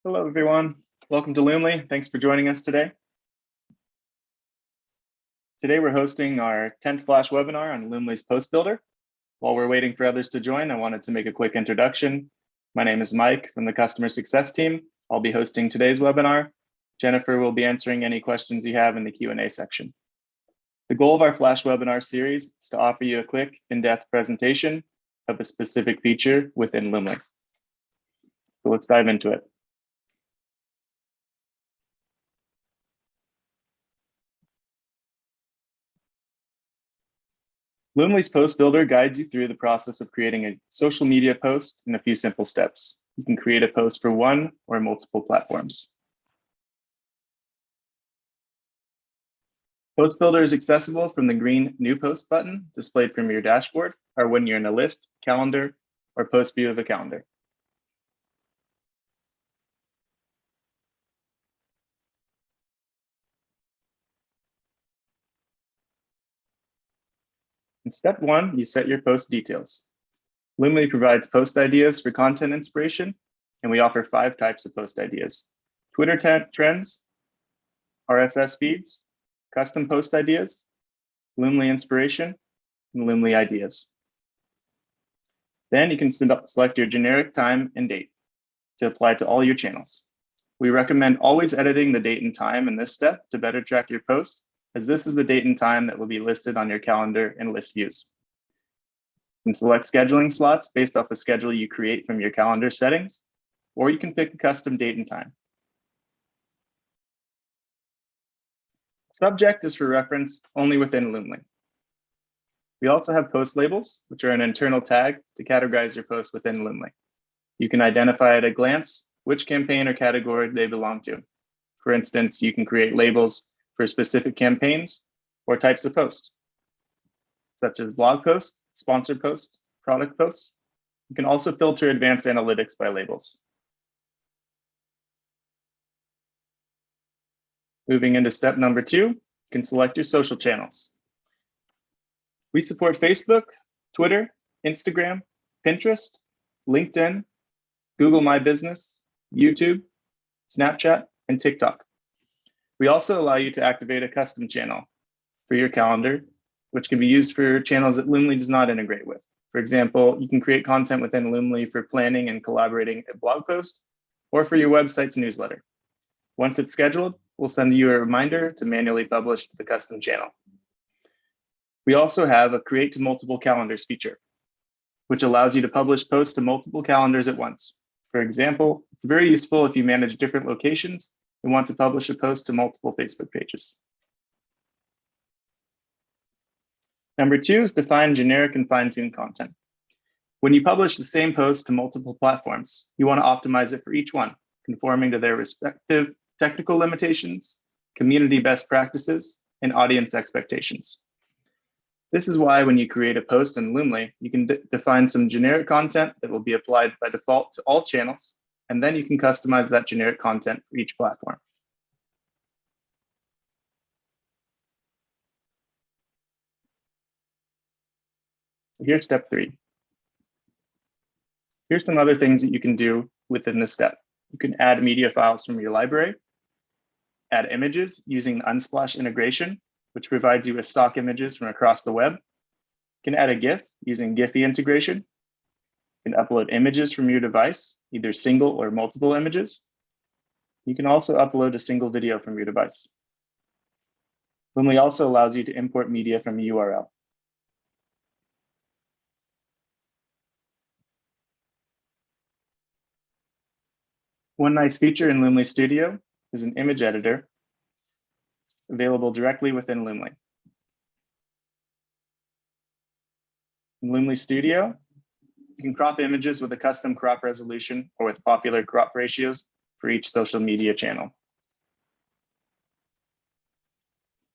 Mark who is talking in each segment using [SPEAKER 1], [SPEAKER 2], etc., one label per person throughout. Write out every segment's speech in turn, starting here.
[SPEAKER 1] Hello, everyone. Welcome to Loomly. Thanks for joining us today. Today, we're hosting our 10th Flash webinar on Loomly's Post Builder. While we're waiting for others to join, I wanted to make a quick introduction. My name is Mike from the Customer Success team. I'll be hosting today's webinar. Jennifer will be answering any questions you have in the Q&A section. The goal of our Flash webinar series is to offer you a quick, in-depth presentation of a specific feature within Loomly. So let's dive into it. Loomly's Post Builder guides you through the process of creating a social media post in a few simple steps. You can create a post for one or multiple platforms. Post Builder is accessible from the green New Post button displayed from your dashboard, or when you're in a list, calendar, or post view of a calendar. In step one, you set your post details. Loomly provides post ideas for content inspiration, and we offer 5 types of post ideas: Twitter trends, RSS feeds, custom post ideas, Loomly inspiration, and Loomly ideas. Then you can select your generic time and date to apply to all your channels. We recommend always editing the date and time in this step to better track your posts, as this is the date and time that will be listed on your calendar and list views. You can select scheduling slots based off the schedule you create from your calendar settings, or you can pick a custom date and time. Subject is for reference only within Loomly. We also have post labels, which are an internal tag to categorize your posts within Loomly. You can identify at a glance which campaign or category they belong to. For instance, you can create labels for specific campaigns or types of posts, such as blog posts, sponsored posts, product posts. You can also filter advanced analytics by labels. Moving into step number 2, you can select your social channels. We support Facebook, Twitter, Instagram, Pinterest, LinkedIn, Google My Business, YouTube, Snapchat, and TikTok. We also allow you to activate a custom channel for your calendar, which can be used for channels that Loomly does not integrate with. For example, you can create content within Loomly for planning and collaborating a blog post, or for your website's newsletter. Once it's scheduled, we'll send you a reminder to manually publish to the custom channel. We also have a Create to Multiple Calendars feature, which allows you to publish posts to multiple calendars at once. For example, it's very useful if you manage different locations and want to publish a post to multiple Facebook pages. Number 2 is define generic and fine-tuned content. When you publish the same post to multiple platforms, you want to optimize it for each one, conforming to their respective technical limitations, community best practices, and audience expectations. This is why when you create a post in Loomly, you can define some generic content that will be applied by default to all channels, and then you can customize that generic content for each platform. Here's step 3. Here's some other things that you can do within this step. You can add media files from your library, add images using the Unsplash integration, which provides you with stock images from across the web. You can add a GIF using Giphy integration. You can upload images from your device, either single or multiple images. You can also upload a single video from your device. Loomly also allows you to import media from a URL. One nice feature in Loomly Studio is an image editor available directly within Loomly. In Loomly Studio, you can crop images with a custom crop resolution or with popular crop ratios for each social media channel.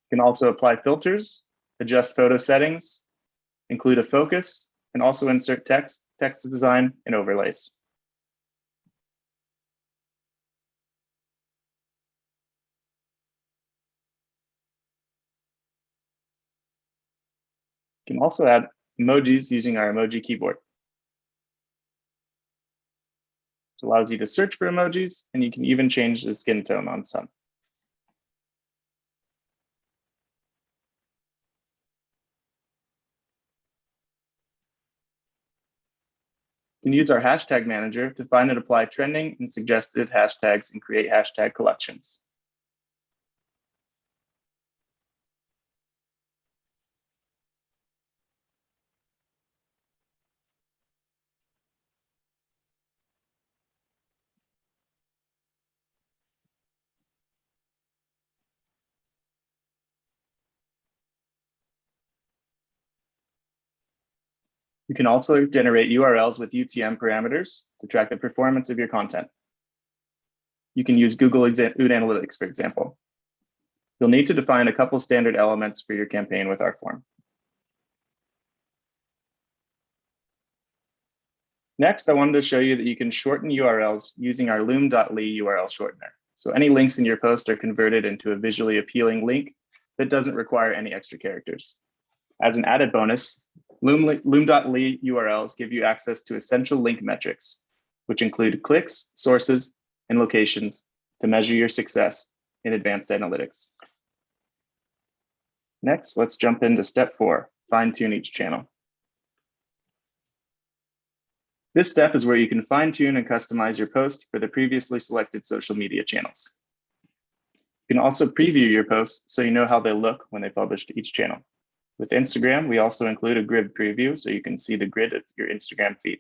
[SPEAKER 1] You can also apply filters, adjust photo settings, include a focus, and also insert text design, and overlays. You can also add emojis using our emoji keyboard. which allows you to search for emojis, and you can even change the skin tone on some. You can use our hashtag manager to find and apply trending and suggested hashtags and create hashtag collections. You can also generate URLs with UTM parameters to track the performance of your content. You can use Google Analytics, for example. You'll need to define a couple standard elements for your campaign with our form. Next, I wanted to show you that you can shorten URLs using our Loom.ly URL shortener. So any links in your post are converted into a visually appealing link that doesn't require any extra characters. As an added bonus, Loomly URLs give you access to essential link metrics, which include clicks, sources, and locations to measure your success in advanced analytics. Next, let's jump into step 4, fine-tune each channel. This step is where you can fine-tune and customize your post for the previously selected social media channels. You can also preview your posts so you know how they look when they publish to each channel. With Instagram, we also include a grid preview so you can see the grid of your Instagram feed.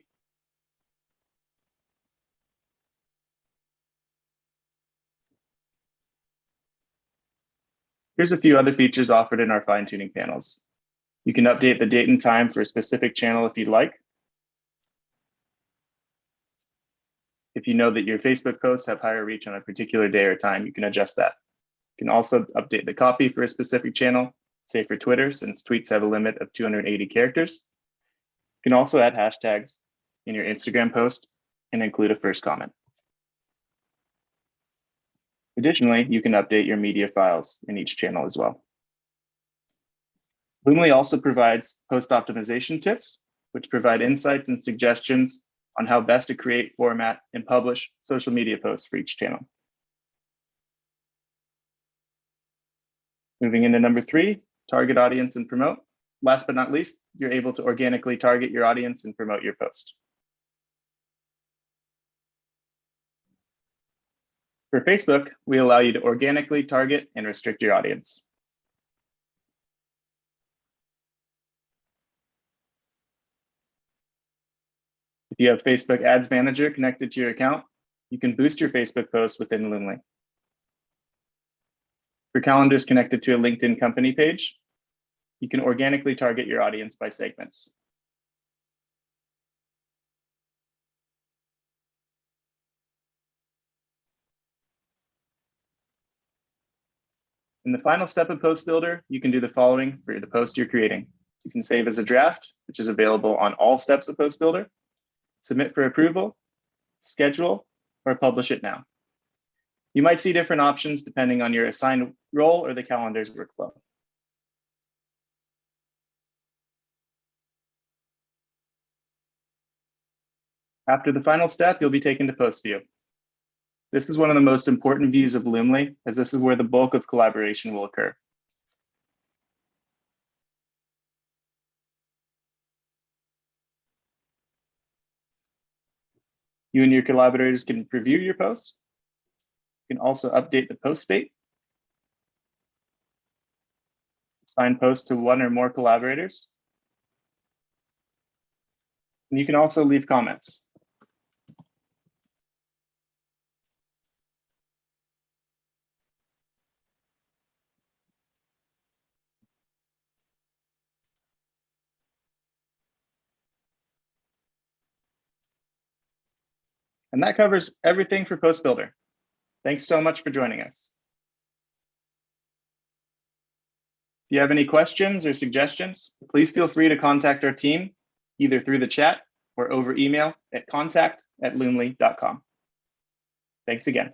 [SPEAKER 1] Here's a few other features offered in our fine-tuning panels. You can update the date and time for a specific channel if you'd like. If you know that your Facebook posts have higher reach on a particular day or time, you can adjust that. You can also update the copy for a specific channel, say for Twitter, since tweets have a limit of 280 characters. You can also add hashtags in your Instagram post and include a first comment. Additionally, you can update your media files in each channel as well. Loomly also provides post optimization tips, which provide insights and suggestions on how best to create, format, and publish social media posts for each channel. Moving into number 3, target audience and promote. Last but not least, you're able to organically target your audience and promote your post. For Facebook, we allow you to organically target and restrict your audience. If you have Facebook Ads Manager connected to your account, you can boost your Facebook posts within Loomly. For calendars connected to a LinkedIn company page, you can organically target your audience by segments. In the final step of Post Builder, you can do the following for the post you're creating. You can save as a draft, which is available on all steps of Post Builder, submit for approval, schedule, or publish it now. You might see different options depending on your assigned role or the calendar's workflow. After the final step, you'll be taken to Post View. This is one of the most important views of Loomly, as this is where the bulk of collaboration will occur. You and your collaborators can preview your posts. You can also update the post state, assign posts to one or more collaborators, and you can also leave comments. And that covers everything for Post Builder. Thanks so much for joining us. If you have any questions or suggestions, please feel free to contact our team, either through the chat or over email at contact@loomly.com. Thanks again.